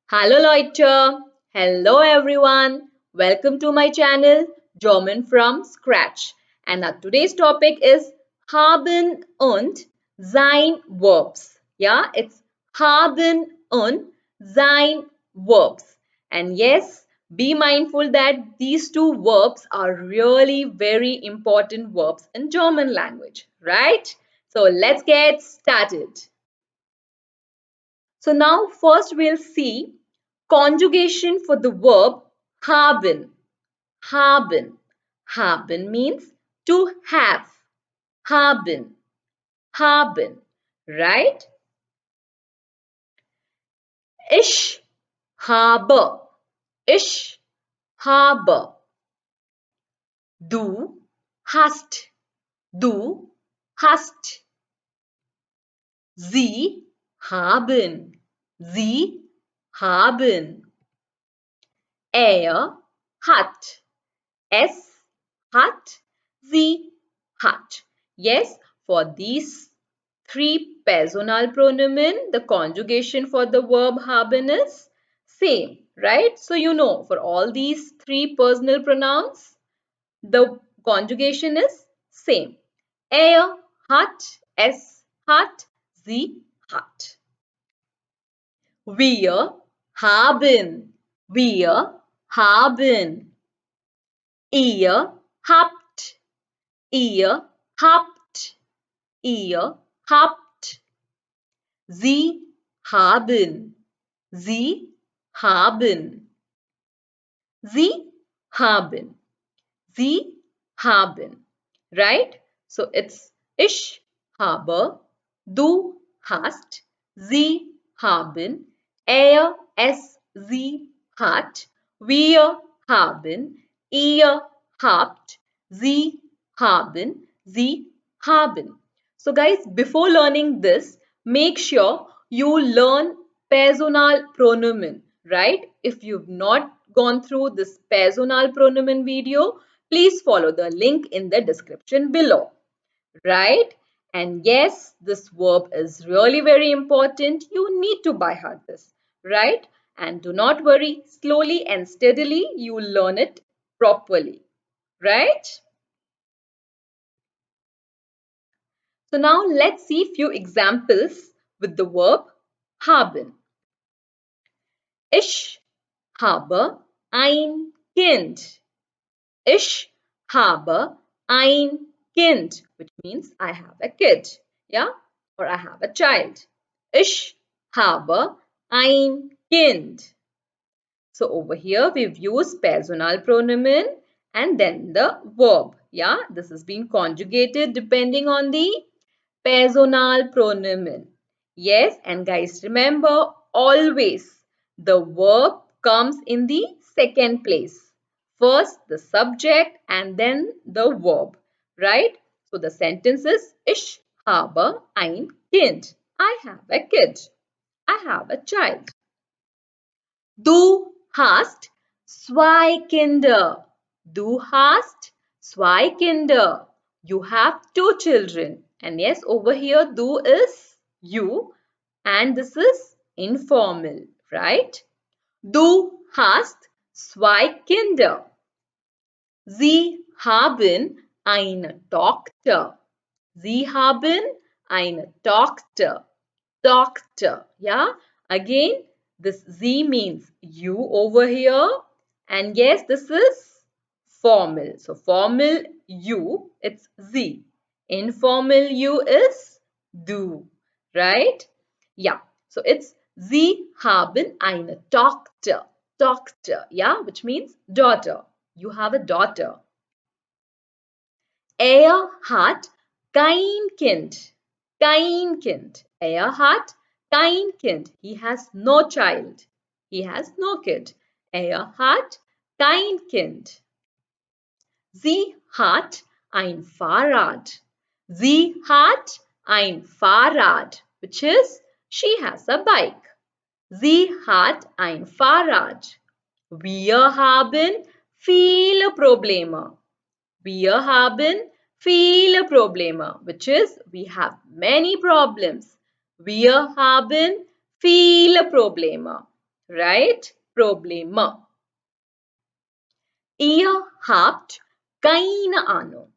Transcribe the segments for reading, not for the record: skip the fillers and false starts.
Hallo Leute! Hello everyone! Welcome to my channel German from Scratch. And our today's topic is haben und sein verbs. Yeah, it's haben und sein verbs. And yes, be mindful that these two verbs are really very important verbs in German language, right? So let's get started. So now first we'll see conjugation for the verb haben. Haben. Haben means to have. Haben. Haben. Right? Ich habe. Ich habe. Du hast. Du hast. Sie haben. Sie haben. Er hat. Es hat, sie hat. Yes, for these three personal pronoun, the conjugation for the verb haben is same, right? So you know, for all these three personal pronouns, the conjugation is same. Er hat, es hat, sie hat. Wir haben, wir haben. Ihr habt, ihr habt, ihr habt. Sie haben, sie haben. Sie haben, sie haben. Right? So it's ich habe, du hast, sie haben, es, sie hat, wir haben, ihr habt, sie haben, sie haben. So guys, before learning this, make sure you learn personal pronoun, right? If you've not gone through this personal pronoun video, please follow the link in the description below, right? And yes, this verb is really very important. You need to by heart this, right? And do not worry, slowly and steadily you will learn it properly, right? So now let's see few examples with the verb haben. Ich habe ein Kind. Ich habe ein Kind, which means I have a kid, yeah, or I have a child. Ich habe ein Kind. So over here we've used personal pronoun and then the verb, yeah. This is being conjugated depending on the personal pronoun. Yes, and guys, remember always the verb comes in the second place. First the subject and then the verb, right? So the sentence is Ich habe ein Kind. I have a kid. I have a child. Du hast zwei Kinder. Du hast zwei Kinder. You have two children. And yes, over here, du is you. And this is informal, right? Du hast zwei Kinder. Sie haben eine Tochter. Sie haben eine Tochter. Doctor, yeah? Again, this Z means you over here. And yes, this is formal. So formal you, it's Z. Informal you is du, right? Yeah. So it's Sie haben eine Tochter. Tochter, yeah? Which means daughter. You have a daughter. Er hat kein Kind. Kein Kind. Er hat kein Kind. He has no child. He has no kid. Er hat kein Kind. Sie hat ein Fahrrad. Sie hat ein Fahrrad, which is she has a bike. Sie hat ein Fahrrad. Wir haben viele Probleme. Wir haben viele Probleme, which is we have many problems. Wir haben viele Probleme. right? Probleme. Ihr habt keine Ahnung.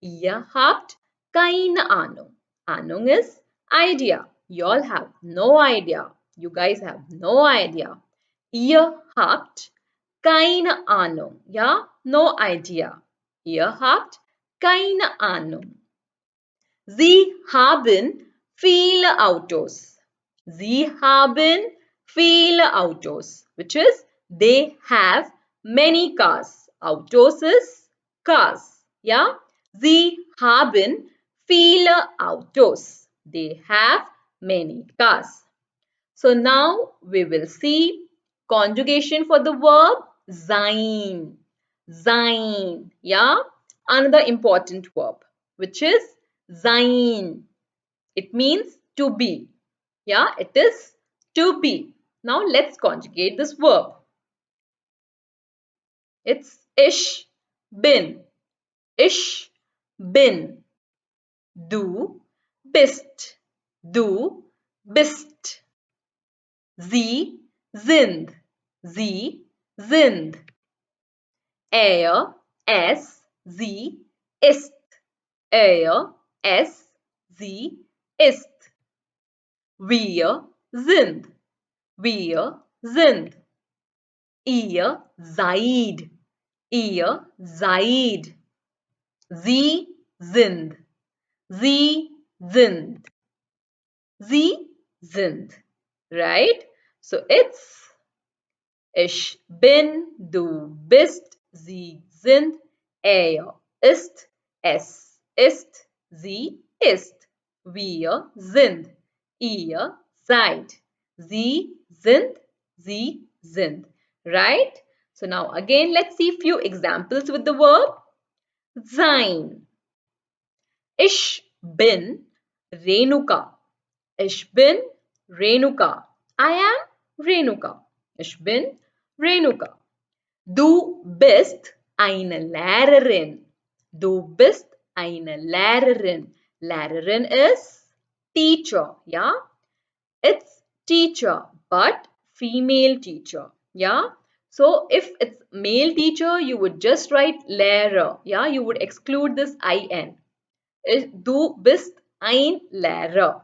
Ihr habt keine Ahnung. Ahnung is idea. You all have no idea. You guys have no idea. Ihr habt keine Ahnung. Ja, no idea. Ihr habt keine Ahnung. Sie haben viele Autos. Sie haben viele Autos, which is they have many cars. Autos is cars. Yeah? Sie haben viele Autos. They have many cars. So now we will see conjugation for the verb sein. Sein. Yeah? Another important verb, which is sein. It means to be. Yeah, it is to be. Now let's conjugate this verb. It's ich bin. Ich bin. Du bist. Du bist. Sie sind. Sie sind. Er, es, sie ist. Er, es, sie ist. Wir sind. Wir sind. Ihr seid. Ihr seid. Sie sind. Sie sind. Sie sind. Right? So it's ich bin, du bist, sie sind, er ist, es ist, sie ist, wir sind, ihr seid, sie sind. Right? So now again let's see few examples with the verb sein. Ich bin Renuka. Ich bin Renuka. I am Renuka. Ich bin Renuka. Du bist eine Lehrerin. Du bist eine Lehrerin. Lehrerin is teacher. Yeah? It's teacher, but female teacher. Yeah? So if it's male teacher, you would just write Lehrer. Yeah? You would exclude this in. Du bist ein Lehrer.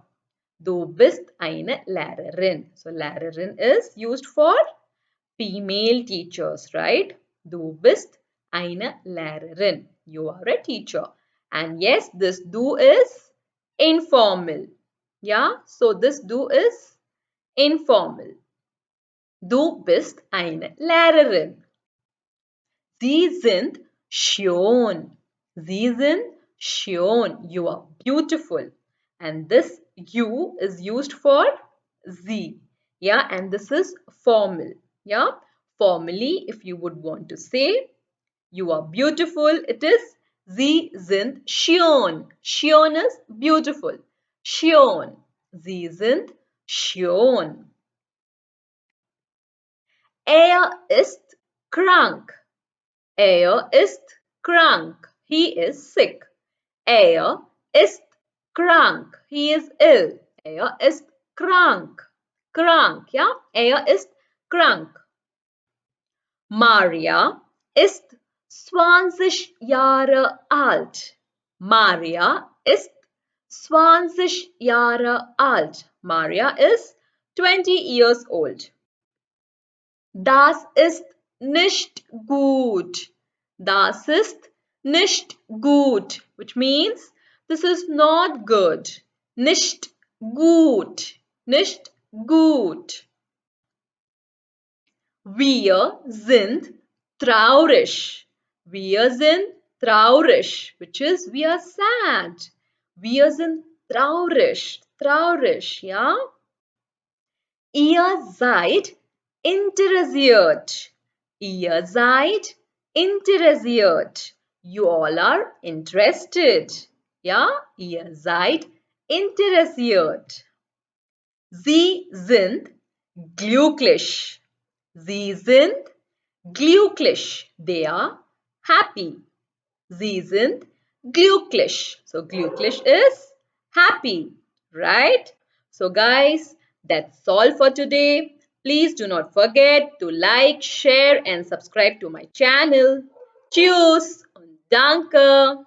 Du bist eine Lehrerin. So Lehrerin is used for female teachers, right? Du bist eine Lehrerin. You are a teacher. And yes, this du is informal. Yeah, so this du is informal. Du bist eine Lehrerin. Sie sind schön. Sie sind schön. You are beautiful. And this you is used for sie. Yeah, and this is formal. Yeah, formally, if you would want to say you are beautiful, it is sie sind schön. Schön is beautiful. Schön. Sie sind schön. Ist krank. Er ist krank. He is sick. Er ist krank. He is ill. Er ist krank. Krank, ja? Er ist krank. Maria ist 20 Jahre alt. Maria ist 20 Jahre alt. Maria is 20 years old. Das ist nicht gut. Das ist nicht gut, which means this is not good. Nicht gut. Nicht gut. Wir sind traurig. Wir sind traurig, which is we are sad. Wir sind traurig. Traurig, ja? Ihr seid interessiert. Ihr seid interessiert. You all are interested. Ja, ihr seid interessiert. Sie sind glücklich. Sie sind glücklich. They are happy. Sie sind glücklich. So glücklich is happy, right? So guys, that's all for today. Please do not forget to like, share and subscribe to my channel. Tschüss und danke.